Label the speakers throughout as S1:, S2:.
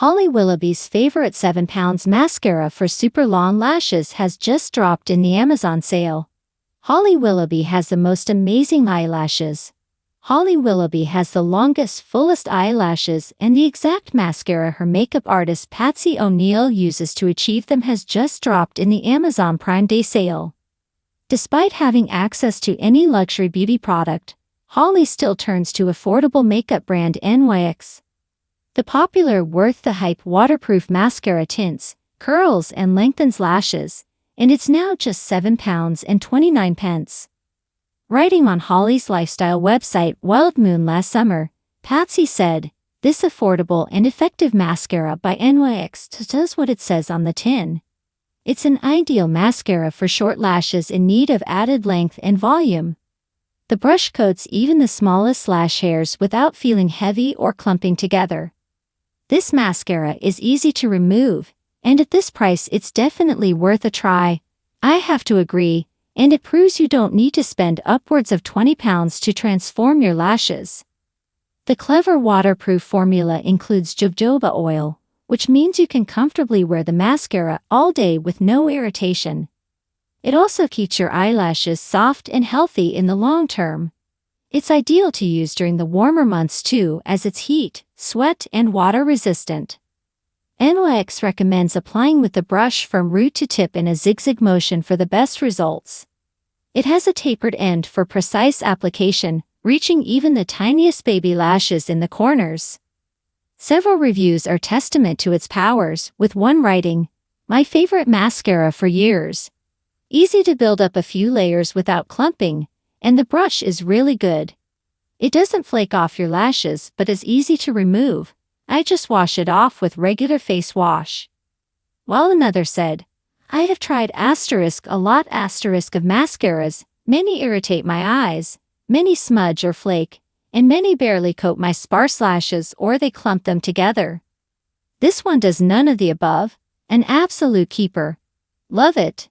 S1: Holly Willoughby's favorite £7 mascara for super long lashes has just dropped in the Amazon sale. Holly Willoughby has the most amazing eyelashes. Holly Willoughby has the longest, fullest eyelashes, and the exact mascara her makeup artist Patsy O'Neil uses to achieve them has just dropped in the Amazon Prime Day sale. Despite having access to any luxury beauty product, Holly still turns to affordable makeup brand NYX. The popular Worth the Hype waterproof mascara tints, curls and lengthens lashes, and it's now just £7.29. Writing on Holly's lifestyle website Wild Moon last summer, Patsy said, "This affordable and effective mascara by NYX does what it says on the tin. It's an ideal mascara for short lashes in need of added length and volume. The brush coats even the smallest lash hairs without feeling heavy or clumping together. This mascara is easy to remove, and at this price it's definitely worth a try. I have to agree, and it proves you don't need to spend upwards of £20 to transform your lashes." The clever waterproof formula includes jojoba oil, which means you can comfortably wear the mascara all day with no irritation. It also keeps your eyelashes soft and healthy in the long term. It's ideal to use during the warmer months too, as it's heat, sweat, and water resistant. NYX recommends applying with the brush from root to tip in a zigzag motion for the best results. It has a tapered end for precise application, reaching even the tiniest baby lashes in the corners. Several reviews are testament to its powers, with one writing, "My favorite mascara for years. Easy to build up a few layers without clumping, and the brush is really good. It doesn't flake off your lashes but is easy to remove. I just wash it off with regular face wash." While another said, "I have tried a lot of mascaras, many irritate my eyes, many smudge or flake, and many barely coat my sparse lashes or they clump them together. This one does none of the above, an absolute keeper. Love it."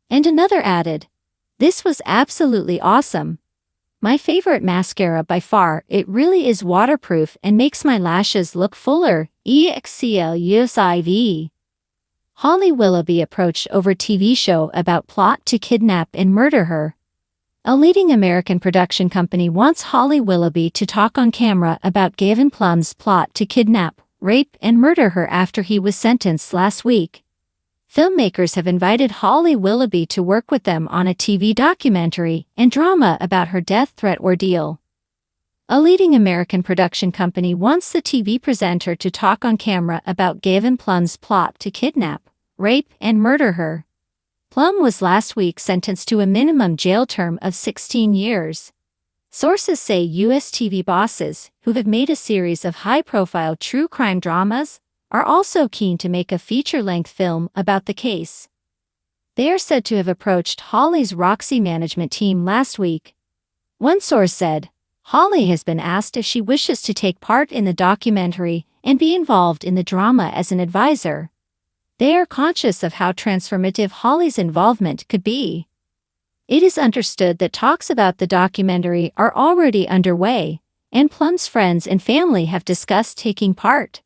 S1: And another added, "This was absolutely awesome. My favorite mascara by far. It really is waterproof and makes my lashes look fuller, EXCLUSIV." Holly Willoughby approached over TV show about plot to kidnap and murder her. A leading American production company wants Holly Willoughby to talk on camera about Gavin Plum's plot to kidnap, rape, and murder her after he was sentenced last week. Filmmakers have invited Holly Willoughby to work with them on a TV documentary and drama about her death threat ordeal. A leading American production company wants the TV presenter to talk on camera about Gavin Plum's plot to kidnap, rape, and murder her. Plum was last week sentenced to a minimum jail term of 16 years. Sources say U.S. TV bosses, who have made a series of high-profile true crime dramas, are also keen to make a feature-length film about the case. They are said to have approached Holly's Roxy management team last week. One source said, "Holly has been asked if she wishes to take part in the documentary and be involved in the drama as an advisor. They are conscious of how transformative Holly's involvement could be." It is understood that talks about the documentary are already underway, and Plum's friends and family have discussed taking part.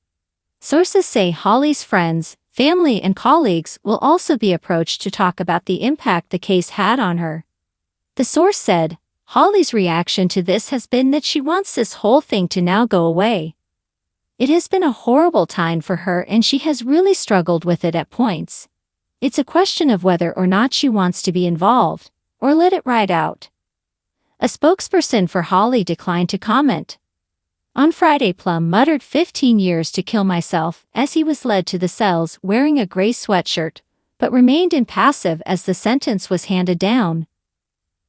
S1: Sources say Holly's friends, family, and colleagues will also be approached to talk about the impact the case had on her. The source said, "Holly's reaction to this has been that she wants this whole thing to now go away. It has been a horrible time for her and she has really struggled with it at points. It's a question of whether or not she wants to be involved, or let it ride out." A spokesperson for Holly declined to comment. On Friday, Plum muttered 15 years to kill myself as he was led to the cells wearing a gray sweatshirt, but remained impassive as the sentence was handed down.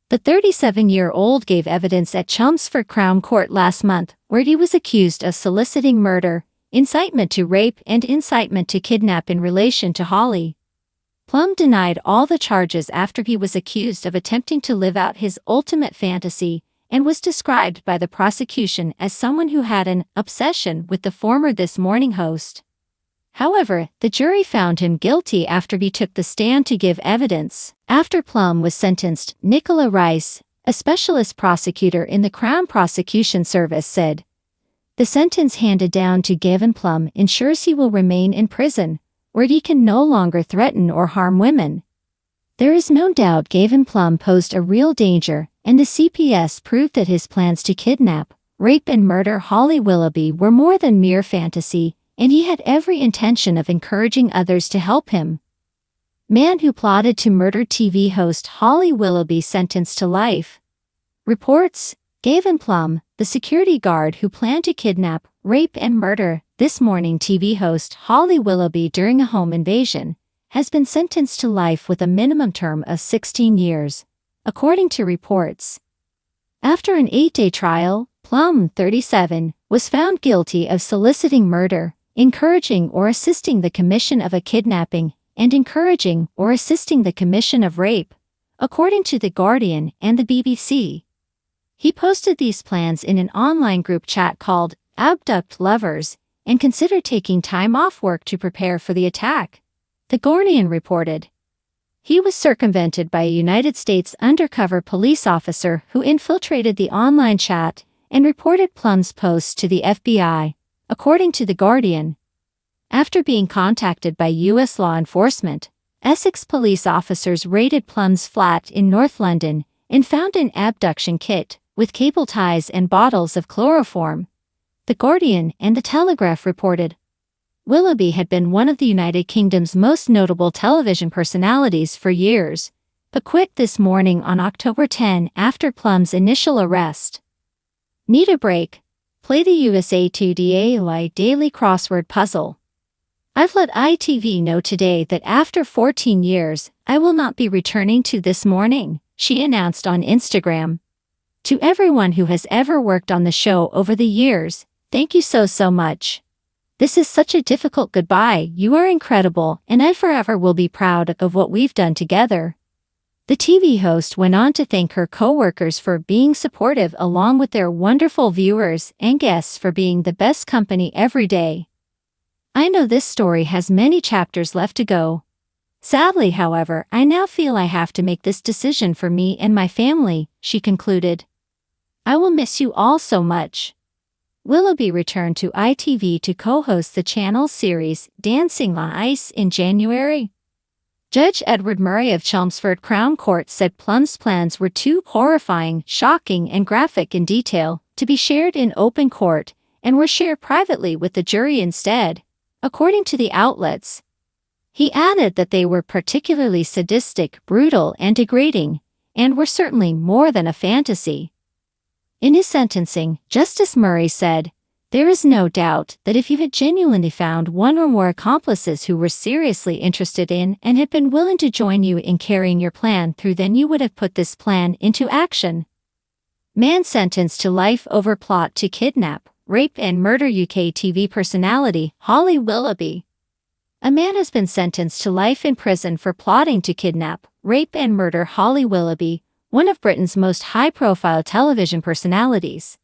S1: The 37-year-old gave evidence at Chelmsford Crown Court last month, where he was accused of soliciting murder, incitement to rape, and incitement to kidnap in relation to Holly. Plum denied all the charges after he was accused of attempting to live out his ultimate fantasy, and was described by the prosecution as someone who had an obsession with the former This Morning host. However, the jury found him guilty after he took the stand to give evidence. After Plum was sentenced, Nicola Rice, a specialist prosecutor in the Crown Prosecution Service, said, The sentence handed down to Gavin Plum ensures he will remain in prison, where he can no longer threaten or harm women. There is no doubt Gavin Plum posed a real danger, and the CPS proved that his plans to kidnap, rape and murder Holly Willoughby were more than mere fantasy, and he had every intention of encouraging others to help him. Man who plotted to murder TV host Holly Willoughby sentenced to life. Reports: Gavin Plum, the security guard who planned to kidnap, rape and murder This Morning TV host Holly Willoughby during a home invasion, has been sentenced to life with a minimum term of 16 years, according to reports. After an 8-day trial, Plum, 37, was found guilty of soliciting murder, encouraging or assisting the commission of a kidnapping, and encouraging or assisting the commission of rape, according to The Guardian and the BBC. He posted these plans in an online group chat called Abduct Lovers and considered taking time off work to prepare for the attack, The Guardian reported. He was circumvented by a United States undercover police officer who infiltrated the online chat and reported Plum's posts to the FBI, according to The Guardian. After being contacted by U.S. law enforcement, Essex police officers raided Plum's flat in North London and found an abduction kit with cable ties and bottles of chloroform, The Guardian and The Telegraph reported. Willoughby had been one of the United Kingdom's most notable television personalities for years, but quit this morning on October 10 after Plum's initial arrest. Need a break? Play the USA Today daily crossword puzzle. I've let ITV know today that after 14 years, I will not be returning to This Morning, she announced on Instagram. To everyone who has ever worked on the show over the years, thank you so much. This is such a difficult goodbye. You are incredible, and I forever will be proud of what we've done together. The TV host went on to thank her co-workers for being supportive along with their wonderful viewers and guests for being the best company every day. I know this story has many chapters left to go. Sadly, however, I now feel I have to make this decision for me and my family, she concluded. I will miss you all so much. Willoughby returned to ITV to co-host the channel's series Dancing on Ice in January. Judge Edward Murray of Chelmsford Crown Court said Plum's plans were too horrifying, shocking and graphic in detail to be shared in open court and were shared privately with the jury instead, according to the outlets. He added that they were particularly sadistic, brutal and degrading, and were certainly more than a fantasy. In his sentencing, Justice Murray said, "There is no doubt that if you had genuinely found one or more accomplices who were seriously interested in and had been willing to join you in carrying your plan through, then you would have put this plan into action." Man sentenced to life over plot to kidnap, rape and murder UK TV personality Holly Willoughby. A man has been sentenced to life in prison for plotting to kidnap, rape and murder Holly Willoughby, one of Britain's most high-profile television personalities.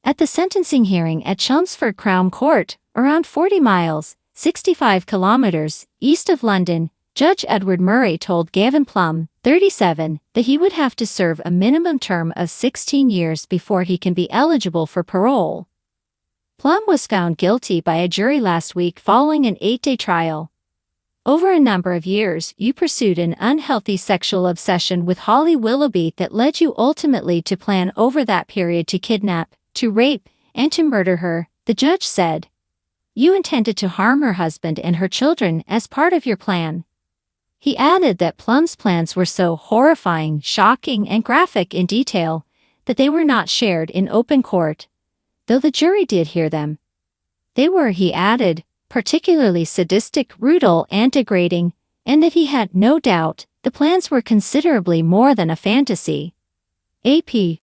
S1: At the sentencing hearing at Chelmsford Crown Court, around 40 miles, 65 kilometers, east of London, Judge Edward Murray told Gavin Plum, 37, that he would have to serve a minimum term of 16 years before he can be eligible for parole. Plum was found guilty by a jury last week following an 8-day trial. Over a number of years, you pursued an unhealthy sexual obsession with Holly Willoughby that led you ultimately to plan over that period to kidnap, to rape, and to murder her, the judge said. You intended to harm her husband and her children as part of your plan. He added that Plum's plans were so horrifying, shocking, and graphic in detail that they were not shared in open court, though the jury did hear them. They were, he added, particularly sadistic, brutal, and degrading, and that he had no doubt the plans were considerably more than a fantasy. AP